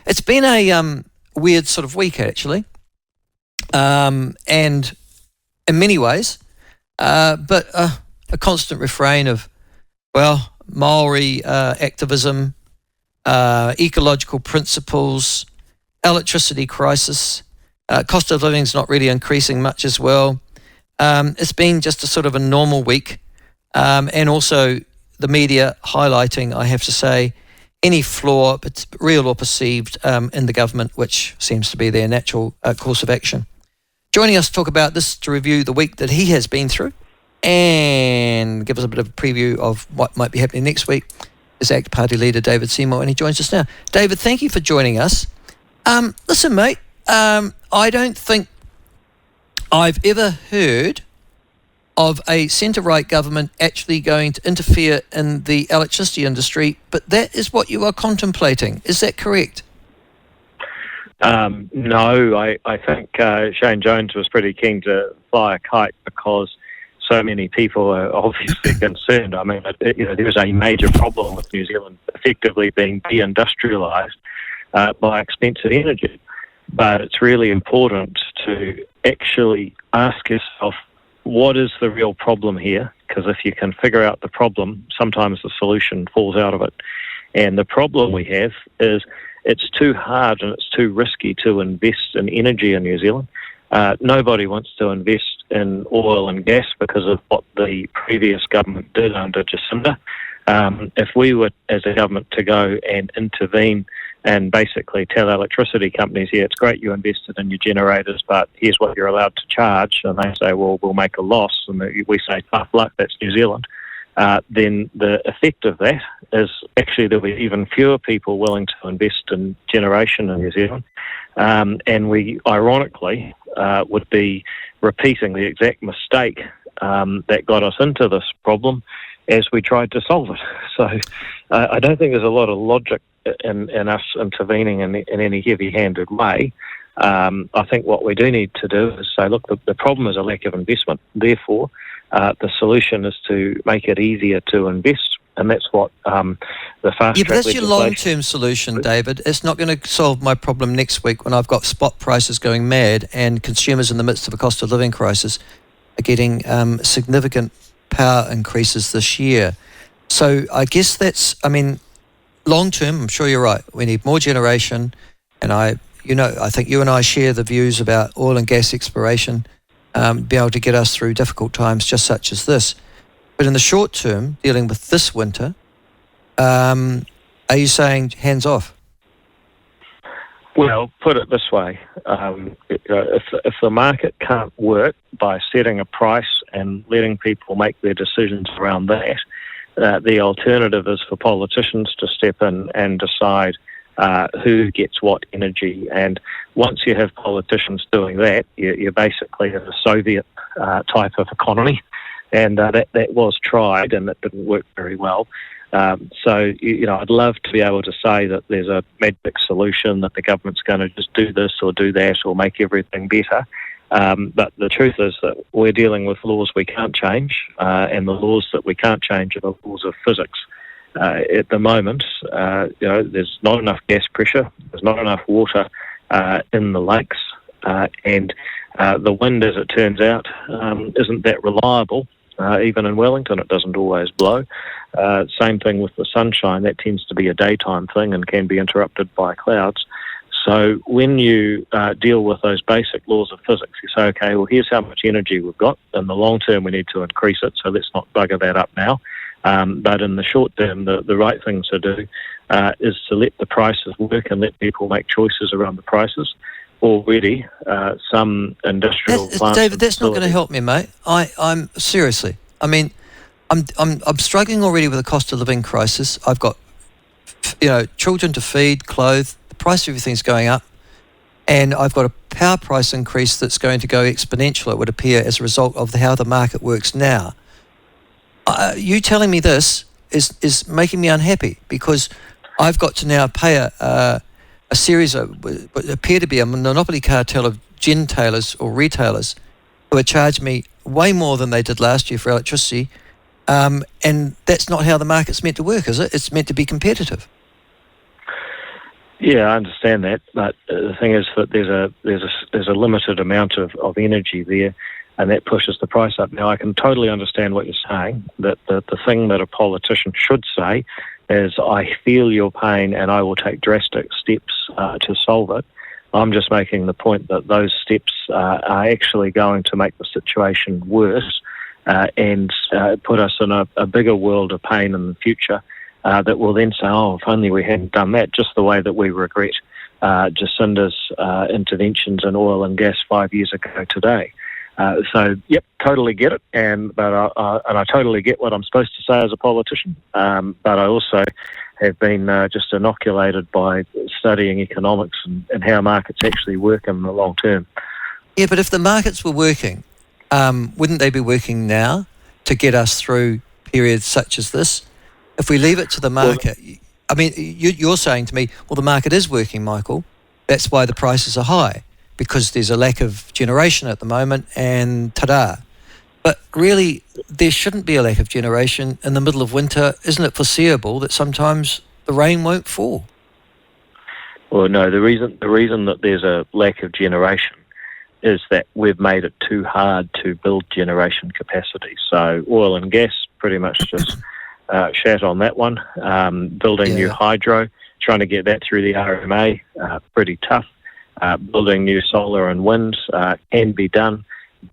It's been a weird sort of week, actually, and in many ways, but a constant refrain of, well, Maori activism, ecological principles, electricity crisis, cost of living is not really increasing much as well. It's been just a sort of a normal week, and also the media highlighting, I have to say, any flaw, real or perceived, in the government, which seems to be their natural course of action. Joining us to talk about this, to review the week that he has been through and give us a bit of a preview of what might be happening next week, is ACT Party Leader David Seymour, and he joins us now. David, thank you for joining us. Listen, mate, I don't think I've ever heard of a centre-right government actually going to interfere in the electricity industry, but that is what you are contemplating. Is that correct? No, I think Shane Jones was pretty keen to fly a kite because so many people are obviously concerned. I mean, there is a major problem with New Zealand effectively being deindustrialised by expensive energy. But it's really important to actually ask yourself, what is the real problem here? Because if you can figure out the problem, sometimes the solution falls out of it. And the problem we have is it's too hard and it's too risky to invest in energy in New Zealand. Nobody wants to invest in oil and gas because of what the previous government did under Jacinda. If we were, as a government, to go and intervene and basically tell electricity companies, yeah, it's great you invested in your generators, but here's what you're allowed to charge, and they say, well, we'll make a loss, and we say, tough luck, that's New Zealand, then the effect of that is actually there'll be even fewer people willing to invest in generation in New Zealand, and we, ironically, would be repeating the exact mistake that got us into this problem as we tried to solve it. So I don't think there's a lot of logic in us intervening in any heavy-handed way. I think what we do need to do is say, look, the problem is a lack of investment. Therefore, the solution is to make it easier to invest, and that's what the fast-track Yeah, but that's your long-term solution, David. It's not going to solve my problem next week when I've got spot prices going mad and consumers in the midst of a cost of living crisis are getting significant power increases this year. So I guess that's, long term, I'm sure you're right. We need more generation, and I think you and I share the views about oil and gas exploration, be able to get us through difficult times just such as this. But in the short term, dealing with this winter, are you saying hands off? Well, put it this way, if the market can't work by setting a price and letting people make their decisions around that, the alternative is for politicians to step in and decide who gets what energy. And once you have politicians doing that, you're basically in a Soviet type of economy. And that was tried, and it didn't work very well. So I'd love to be able to say that there's a magic solution, that the government's going to just do this or do that or make everything better. But the truth is that we're dealing with laws we can't change, and the laws that we can't change are the laws of physics. At the moment, there's not enough gas pressure, there's not enough water in the lakes, and the wind, as it turns out, isn't that reliable. Even in Wellington, it doesn't always blow. Same thing with the sunshine. That tends to be a daytime thing and can be interrupted by clouds. So when you deal with those basic laws of physics, you say, okay, well, here's how much energy we've got. In the long term, we need to increase it, so let's not bugger that up now. But in the short term, the right thing to do is to let the prices work and let people make choices around the prices. Already, some industrial plants... David, that's not going to help me, mate. I'm seriously. I'm struggling already with the cost of living crisis. I've got, children to feed, clothe. The price of everything's going up, and I've got a power price increase that's going to go exponential, it would appear, as a result of how the market works now. You telling me this is making me unhappy, because I've got to now pay a series of what appear to be a monopoly cartel of gin-tailers or retailers who are charging me way more than they did last year for electricity, and that's not how the market's meant to work, is it? It's meant to be competitive. Yeah, I understand that, but the thing is that there's a limited amount of energy there, and that pushes the price up. Now, I can totally understand what you're saying, that the thing that a politician should say is, I feel your pain and I will take drastic steps to solve it. I'm just making the point that those steps are actually going to make the situation worse and put us in a bigger world of pain in the future that will then say, oh, if only we hadn't done that, just the way that we regret Jacinda's interventions in oil and gas 5 years ago today. So, yep, totally get it, and I totally get what I'm supposed to say as a politician, but I also have been just inoculated by studying economics and how markets actually work in the long term. Yeah, but if the markets were working, wouldn't they be working now to get us through periods such as this? If we leave it to the market, I mean, you're saying to me, well, the market is working, Michael. That's why the prices are high, because there's a lack of generation at the moment, and ta-da. But really, there shouldn't be a lack of generation in the middle of winter. Isn't it foreseeable that sometimes the rain won't fall? Well, no, the reason that there's a lack of generation is that we've made it too hard to build generation capacity. So oil and gas pretty much just shat on that one. Building new hydro, trying to get that through the RMA, pretty tough. Building new solar and wind can be done,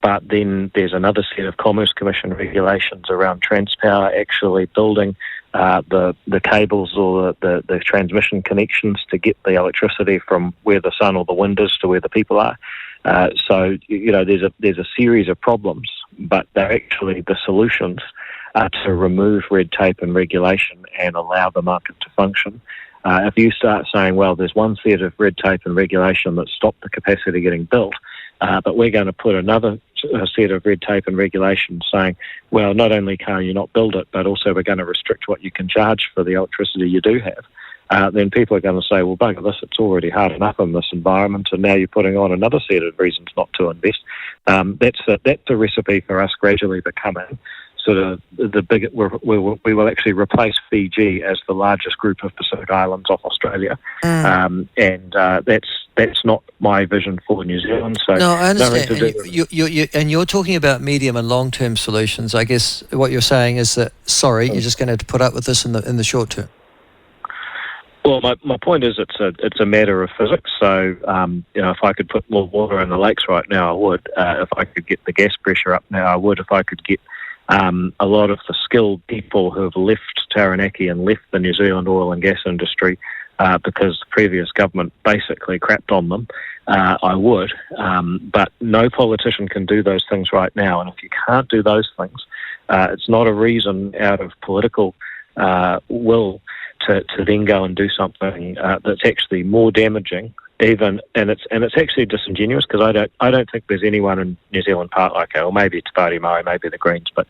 but then there's another set of Commerce Commission regulations around Transpower actually building the cables or the transmission connections to get the electricity from where the sun or the wind is to where the people are. So, you know, there's a series of problems, but they're actually the solutions to remove red tape and regulation and allow the market to function. If you start saying, well, there's one set of red tape and regulation that stopped the capacity getting built, but we're going to put another set of red tape and regulation saying, well, not only can you not build it, but also we're going to restrict what you can charge for the electricity you do have, then people are going to say, well, bugger this, it's already hard enough in this environment, and now you're putting on another set of reasons not to invest. That's a recipe for us gradually becoming sort of the big. We will actually replace Fiji as the largest group of Pacific Islands off Australia, and that's not my vision for New Zealand. So no, I understand. And you're talking about medium and long term solutions. I guess what you're saying is that you're just going to have to put up with this in the short term. Well, my point is it's a matter of physics. So if I could put more water in the lakes right now, I would. If I could get the gas pressure up now, I would. If I could get a lot of the skilled people who have left Taranaki and left the New Zealand oil and gas industry because the previous government basically crapped on them, I would. But no politician can do those things right now. And if you can't do those things, it's not a reason out of political will to then go and do something that's actually more damaging. And it's actually disingenuous, because I don't think there's anyone in New Zealand or maybe it's Party Māori, maybe the Greens, but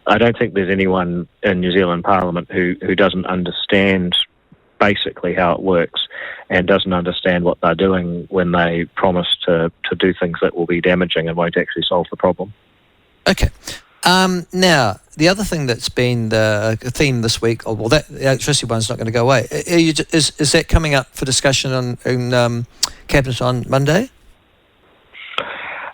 I don't think there's anyone in New Zealand Parliament who doesn't understand basically how it works and doesn't understand what they're doing when they promise to do things that will be damaging and won't actually solve the problem. Okay. Now, the other thing that's been the theme this week, the electricity one's not going to go away. Is that coming up for discussion in Cabinet on Monday?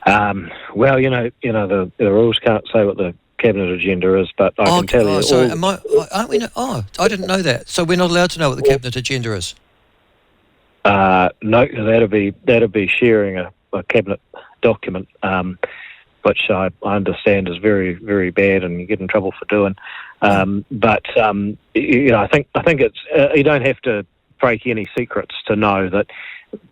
Well, the rules can't say what the Cabinet agenda is, but I can tell you. Sorry, aren't we? I didn't know that. So we're not allowed to know what the Cabinet agenda is. No, that'd be sharing a Cabinet document. Which I understand is very, very bad, and you get in trouble for doing. But I think it's you don't have to break any secrets to know that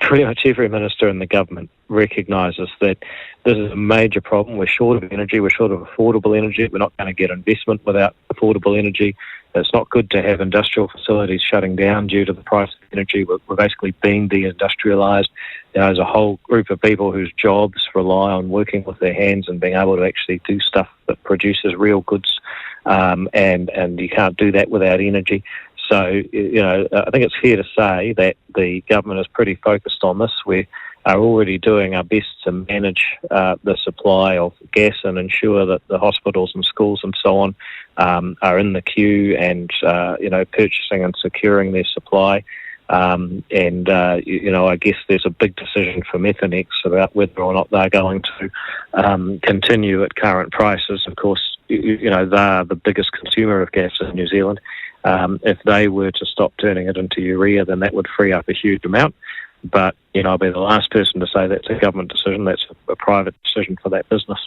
pretty much every minister in the government recognises that this is a major problem. We're short of energy. We're short of affordable energy. We're not going to get investment without affordable energy. It's not good to have industrial facilities shutting down due to the price of energy. We're basically being deindustrialised. There's a whole group of people whose jobs rely on working with their hands and being able to actually do stuff that produces real goods, and you can't do that without energy. So, I think it's fair to say that the government is pretty focused on this. We are already doing our best to manage the supply of gas and ensure that the hospitals and schools and so on are in the queue and, purchasing and securing their supply. I guess there's a big decision for Methanex about whether or not they're going to continue at current prices. Of course, they're the biggest consumer of gas in New Zealand. If they were to stop turning it into urea, then that would free up a huge amount. But, I'll be the last person to say that's a government decision. That's a private decision for that business.